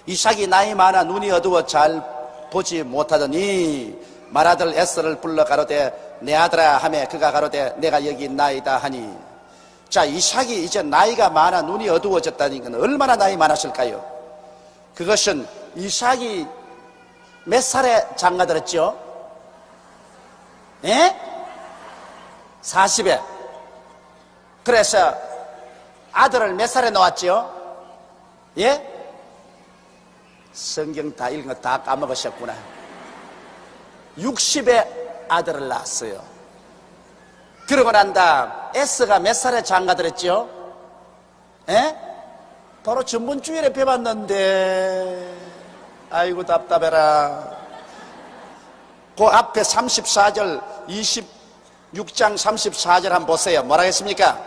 이삭이 나이 많아 눈이 어두워 잘 보지 못하더니 맏아들 에서를 불러 가로되 내 아들아 하매 그가 가로되 내가 여기 있나이다 하니. 자, 이삭이 이제 나이가 많아 눈이 어두워졌다니까 얼마나 나이 많았을까요? 그것은 이삭이 몇 살에 장가들었죠? 예? 40에. 그래서 아들을 몇 살에 놓았죠? 예? 성경 다 읽은 거 다 까먹으셨구나. 60에 아들을 낳았어요. 그러고 난 다음 에스가 몇 살에 장가들었죠? 예? 바로 전번주일에 배웠는데 아이고 답답해라. 그 앞에 34절 26장 34절 한번 보세요. 뭐라 했습니까?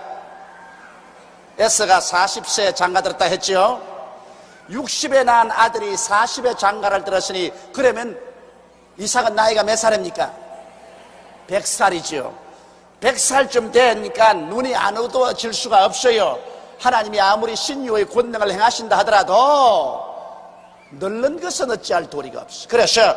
에스가 40세에 장가들었다 했죠. 60에 낳은 아들이 40에 장가를 들었으니 그러면 이삭은 나이가 몇 살입니까? 100살이죠 100살쯤 되니까 눈이 안 어두워질 수가 없어요. 하나님이 아무리 신유의 권능을 행하신다 하더라도 늙는 것은 어찌할 도리가 없어. 그래서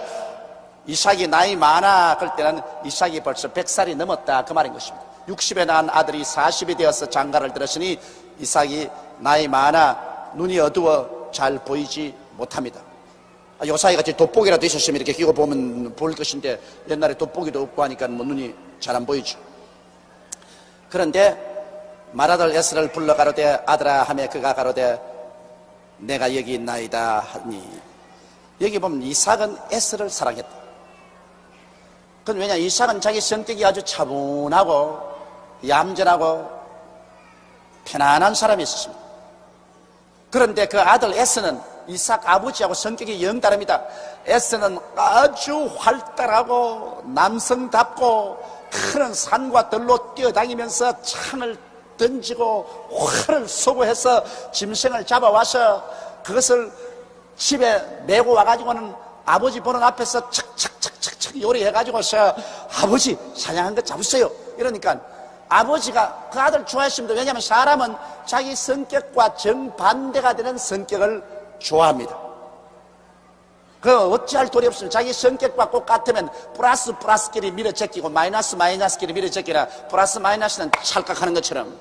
이삭이 나이 많아 그럴 때는 이삭이 벌써 100살이 넘었다 그 말인 것입니다. 60에 낳은 아들이 40이 되어서 장가를 들었으니 이삭이 나이 많아 눈이 어두워 잘 보이지 못합니다. 요사이 같이 돋보기라도 있었으면 이렇게 끼고 보면 보일 것인데 옛날에 돋보기도 없고 하니까 뭐 눈이 잘 안 보이죠. 그런데 맏아들 에스를 불러 가로되 아들아 하매 그가 가로되 내가 여기 있나이다 하니. 여기 보면 이삭은 에스를 사랑했다. 그건 왜냐, 이삭은 자기 성격이 아주 차분하고 얌전하고 편안한 사람이 있었습니다. 그런데 그 아들 에스는 이삭 아버지하고 성격이 영 다릅니다. 에스는 아주 활달하고 남성답고 큰 산과 들로 뛰어다니면서 창을 던지고 활을 쏘고 해서 짐승을 잡아와서 그것을 집에 메고 와가지고는 아버지 보는 앞에서 척척척척척 요리해가지고서 아버지 사냥한 거 잡으세요 이러니까 아버지가 그 아들 좋아했습니다. 왜냐하면 사람은 자기 성격과 정반대가 되는 성격을 좋아합니다. 그 어찌할 도리 없으면 자기 성격과 똑같으면 플러스 플러스끼리 밀어제끼고 마이너스 마이너스끼리 밀어제끼라 플러스 마이너스는 찰칵하는 것처럼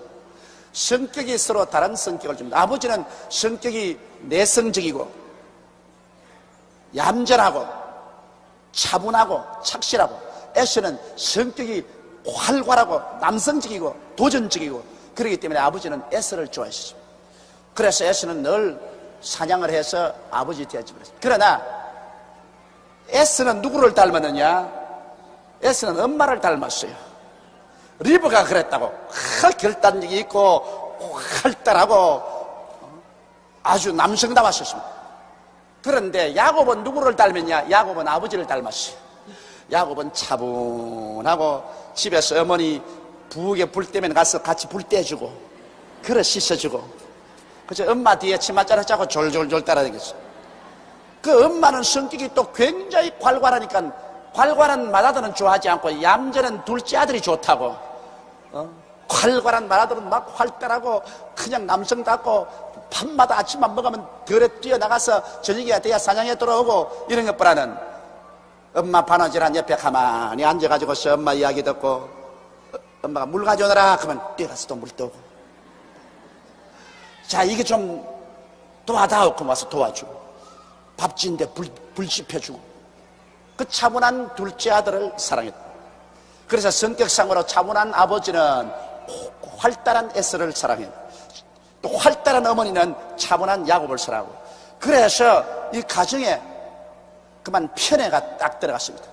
성격이 서로 다른 성격을 줍니다. 아버지는 성격이 내성적이고 얌전하고 차분하고 착실하고 에스는 성격이 활발하고 남성적이고 도전적이고 그렇기 때문에 아버지는 에스를 좋아했습니다. 그래서 에스는 늘 사냥을 해서 아버지 되었지. 그러나 에스는 누구를 닮았느냐? 에스는 엄마를 닮았어요. 리브가 그랬다고. 결단력이 있고 활달하고 아주 남성다웠습니다. 그런데 야곱은 누구를 닮았냐? 야곱은 아버지를 닮았어요. 야곱은 차분하고 집에서 어머니 부엌에 불 때면 가서 같이 불 떼주고 그릇 씻어주고 그래서 엄마 뒤에 치맛자락 짜고 졸졸졸 따라다녔어요. 그 엄마는 성격이 또 굉장히 활발하니까 활발한 맏아들은 좋아하지 않고 얌전한 둘째 아들이 좋다고. 활발한 맏아들은 막 활달하고 그냥 남성답고 밤마다 아침만 먹으면 들에 뛰어나가서 저녁에 돼야 사냥에 돌아오고 이런 것보다는 엄마 바느질한 옆에 가만히 앉아가지고서 엄마 이야기 듣고 엄마가 물 가져오너라 그러면 뛰어가서 또 물 떠오고 자 이게 좀 도와다오 그럼 와서 도와주고 밥 짓는데 불 지펴주고 그 차분한 둘째 아들을 사랑했다. 그래서 성격상으로 차분한 아버지는 활달한 에스를 사랑했다. 또 활달한 어머니는 차분한 야곱을 사랑하고 그래서 이 가정에 그만 편애가 딱 들어갔습니다.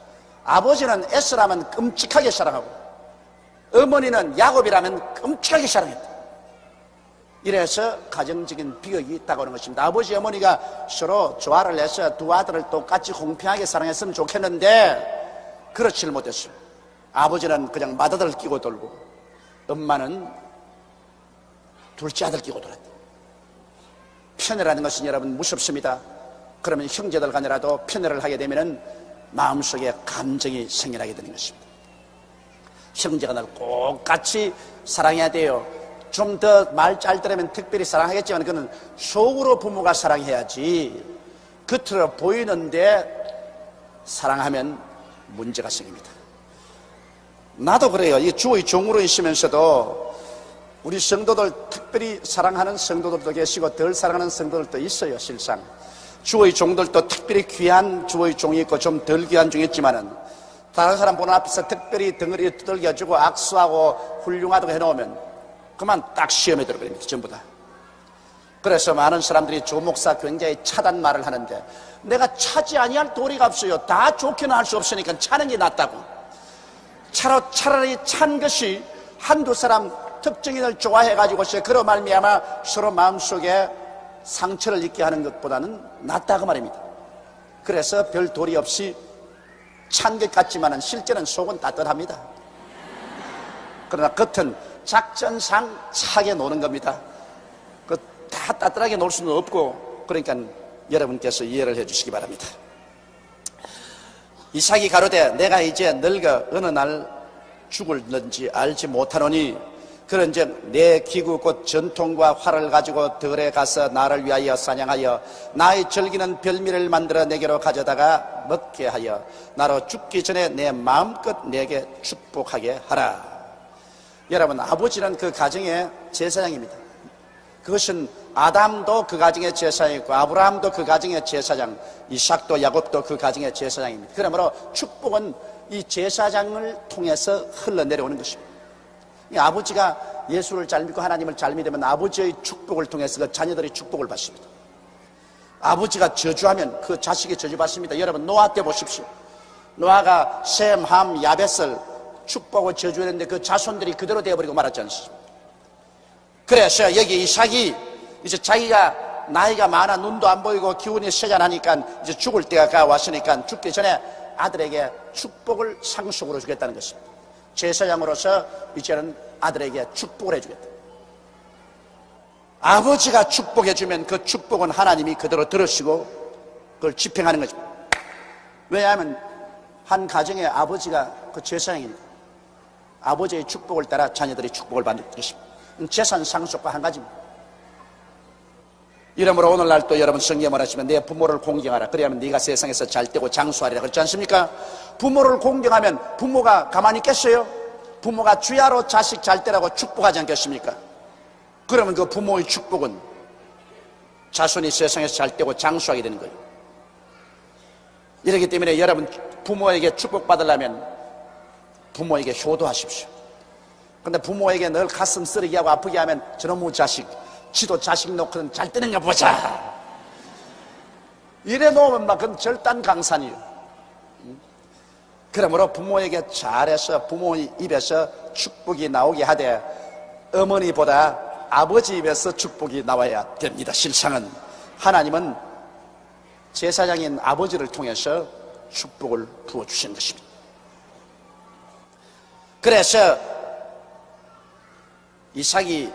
아버지는 에스라면 끔찍하게 사랑하고 어머니는 야곱이라면 끔찍하게 사랑했다. 이래서 가정적인 비극이 있다고 하는 것입니다. 아버지 어머니가 서로 조화를 해서 두 아들을 똑같이 공평하게 사랑했으면 좋겠는데 그렇지를 못했어요. 아버지는 그냥 맏아들 끼고 돌고 엄마는 둘째 아들 끼고 돌았다. 편애라는 것은 여러분 무섭습니다. 그러면 형제들 간이라도 편애를 하게 되면 마음속에 감정이 생겨나게 되는 것입니다. 형제가 날 꼭 같이 사랑해야 돼요. 좀 더 말 잘 들으면 특별히 사랑하겠지만 그건 속으로 부모가 사랑해야지 겉으로 보이는데 사랑하면 문제가 생깁니다. 나도 그래요. 이 주의 종으로 있으면서도 우리 성도들, 특별히 사랑하는 성도들도 계시고 덜 사랑하는 성도들도 있어요. 실상 주의 종들도 특별히 귀한 주의 종이 있고 좀 덜 귀한 종이 있지만은, 다른 사람 보는 앞에서 특별히 덩어리 두들겨주고 악수하고 훌륭하다고 해놓으면 그만 딱 시험에 들어버립니다. 전부 다. 그래서 많은 사람들이 조 목사 굉장히 차단 말을 하는데, 내가 차지 아니할 도리가 없어요. 다 좋게는 할 수 없으니까 차는 게 낫다고. 차라리 찬 것이 한두 사람 특정인을 좋아해가지고서 그로 말미암아 서로 마음속에 상처를 입게 하는 것보다는 낫다고 말입니다. 그래서 별 도리 없이 찬 것 같지만은 실제는 속은 따뜻합니다. 그러나 겉은 작전상 차게 노는 겁니다. 다 따뜻하게 놀 수는 없고, 그러니까 여러분께서 이해를 해 주시기 바랍니다. 이삭이 가로되 내가 이제 늙어 어느 날 죽을는지 알지 못하노니, 그런즉 내 기구 곧 전통과 활을 가지고 들에 가서 나를 위하여 사냥하여 나의 즐기는 별미를 만들어 내게로 가져다가 먹게 하여 나로 죽기 전에 내 마음껏 내게 축복하게 하라. 여러분, 아버지는 그 가정의 제사장입니다. 그것은 아담도 그 가정의 제사장이고 아브라함도 그 가정의 제사장, 이삭도 야곱도 그 가정의 제사장입니다. 그러므로 축복은 이 제사장을 통해서 흘러내려오는 것입니다. 이 아버지가 예수를 잘 믿고 하나님을 잘 믿으면 아버지의 축복을 통해서 그 자녀들이 축복을 받습니다. 아버지가 저주하면 그 자식이 저주받습니다. 여러분, 노아 때 보십시오. 노아가 셈, 함, 야벳을 축복하고 저주했는데 그 자손들이 그대로 되어버리고 말았지 않습니까? 그래서 여기 이삭이 이제 자기가 나이가 많아 눈도 안 보이고 기운이 쇠잔하니까 이제 죽을 때가 가왔으니까 죽기 전에 아들에게 축복을 상속으로 주겠다는 것입니다. 제사장으로서 이제는 아들에게 축복을 해주겠다. 아버지가 축복해주면 그 축복은 하나님이 그대로 들으시고 그걸 집행하는 거죠. 왜냐하면 한 가정의 아버지가 그 제사장입니다. 아버지의 축복을 따라 자녀들이 축복을 받는 것입니다. 재산 상속과 한 가지입니다. 이러므로 오늘날 또 여러분 성경에 말하시면 내 부모를 공경하라. 그래야만 네가 세상에서 잘 되고 장수하리라. 그렇지 않습니까? 부모를 공경하면 부모가 가만히 있겠어요? 부모가 주야로 자식 잘 되라고 축복하지 않겠습니까? 그러면 그 부모의 축복은 자손이 세상에서 잘 되고 장수하게 되는 거예요. 이렇기 때문에 여러분, 부모에게 축복받으려면 부모에게 효도하십시오. 근데 부모에게 늘 가슴 쓰리게 하고 아프게 하면 저놈의 자식, 지도 자식 놓고는 잘 되는가 보자, 이래 놓으면 막 그건 절단강산이에요. 그러므로 부모에게 잘해서 부모 입에서 축복이 나오게 하되 어머니보다 아버지 입에서 축복이 나와야 됩니다. 실상은 하나님은 제사장인 아버지를 통해서 축복을 부어주신 것입니다. 그래서 이삭이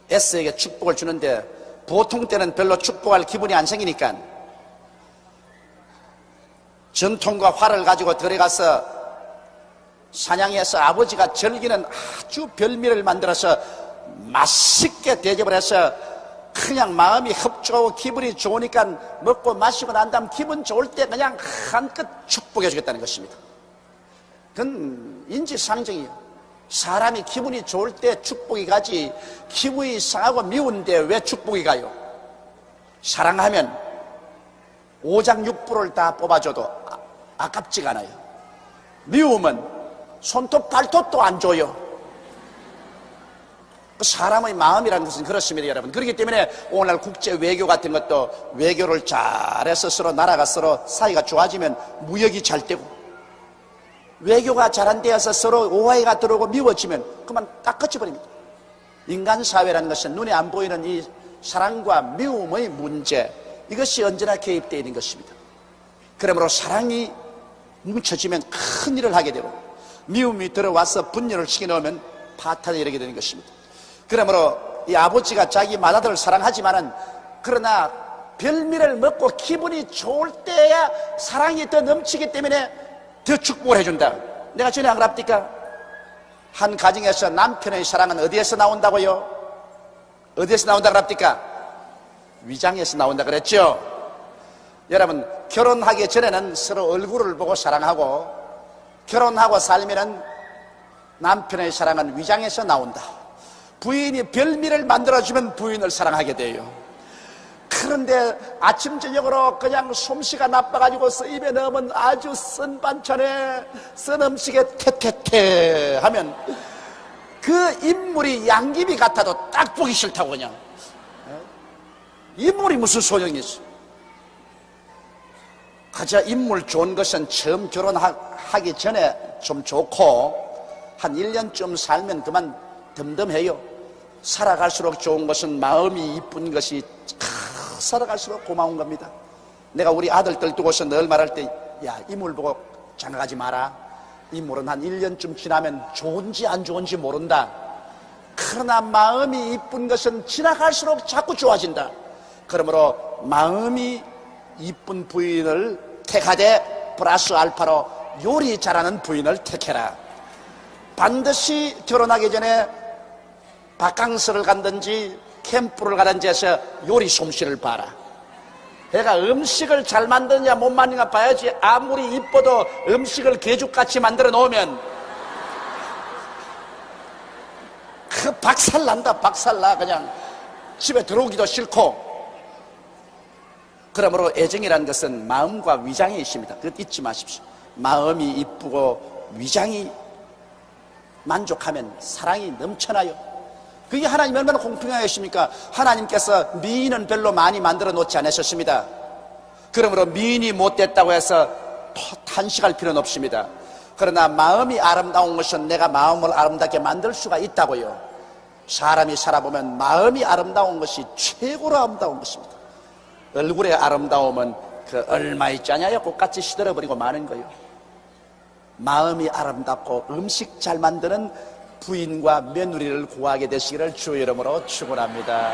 에서에게 축복을 주는데 보통 때는 별로 축복할 기분이 안 생기니까 전통과 활을 가지고 들어가서 사냥해서 아버지가 즐기는 아주 별미를 만들어서 맛있게 대접을 해서 그냥 마음이 흡족하고 기분이 좋으니까 먹고 마시고 난 다음 기분 좋을 때 그냥 한껏 축복해 주겠다는 것입니다. 그건 인지상정이에요. 사람이 기분이 좋을 때 축복이 가지 기분이 상하고 미운데 왜 축복이 가요? 사랑하면 오장육부를 다 뽑아줘도 아깝지가 않아요. 미움은 손톱 발톱도 안 줘요. 사람의 마음이라는 것은 그렇습니다, 여러분. 그렇기 때문에 오늘날 국제 외교 같은 것도 외교를 잘해서 서로 나라가 서로 사이가 좋아지면 무역이 잘 되고, 외교가 잘 안 되어서 서로 오해가 들어오고 미워지면 그만 딱 꺼져버립니다. 인간 사회라는 것은 눈에 안 보이는 이 사랑과 미움의 문제, 이것이 언제나 개입되어 있는 것입니다. 그러므로 사랑이 뭉쳐지면 큰 일을 하게 되고 미움이 들어와서 분열을 시켜놓으면 파탄에 이르게 되는 것입니다. 그러므로 이 아버지가 자기 맏아들을 사랑하지만은 그러나 별미를 먹고 기분이 좋을 때야 사랑이 더 넘치기 때문에 더 축복을 해준다. 내가 전에 안 그럽니까? 한 가정에서 남편의 사랑은 어디에서 나온다고요? 어디에서 나온다 그럽니까? 위장에서 나온다 그랬죠? 여러분, 결혼하기 전에는 서로 얼굴을 보고 사랑하고, 결혼하고 살면은 남편의 사랑은 위장에서 나온다. 부인이 별미를 만들어주면 부인을 사랑하게 돼요. 그런데 아침 저녁으로 그냥 솜씨가 나빠가지고 입에 넣으면 아주 쓴 반찬에 쓴 음식에 태태태 하면 그 인물이 양귀비 같아도 딱 보기 싫다고 그냥. 인물이 무슨 소용이 있어. 가자 인물 좋은 것은 처음 결혼하기 전에 좀 좋고 한 1년쯤 살면 그만 덤덤해요. 살아갈수록 좋은 것은 마음이 이쁜 것이 살아갈수록 고마운 겁니다. 내가 우리 아들들 두고서 늘 말할 때, 야, 인물 보고 장가가지 마라. 인물은 한 1년쯤 지나면 좋은지 안 좋은지 모른다. 그러나 마음이 이쁜 것은 지나갈수록 자꾸 좋아진다. 그러므로 마음이 이쁜 부인을 택하되 플러스 알파로 요리 잘하는 부인을 택해라. 반드시 결혼하기 전에 바캉스를 간든지 캠프를 가든지 해서 요리 솜씨를 봐라. 내가 음식을 잘 만드느냐 못 만드느냐 봐야지. 아무리 이뻐도 음식을 개죽같이 만들어 놓으면 그 박살난다. 박살나. 그냥 집에 들어오기도 싫고. 그러므로 애정이라는 것은 마음과 위장이 있습니다. 그것 잊지 마십시오. 마음이 이쁘고 위장이 만족하면 사랑이 넘쳐나요. 그게 하나님 얼마나 공평하십니까? 하나님께서 미인은 별로 많이 만들어 놓지 않으셨습니다. 그러므로 미인이 못됐다고 해서 탄식할 필요는 없습니다. 그러나 마음이 아름다운 것은 내가 마음을 아름답게 만들 수가 있다고요. 사람이 살아보면 마음이 아름다운 것이 최고로 아름다운 것입니다. 얼굴의 아름다움은 그 얼마 있지 않아요? 꽃같이 시들어버리고 마는 거예요. 마음이 아름답고 음식 잘 만드는 부인과 며느리를 구하게 되시기를 주의 이름으로 축원합니다.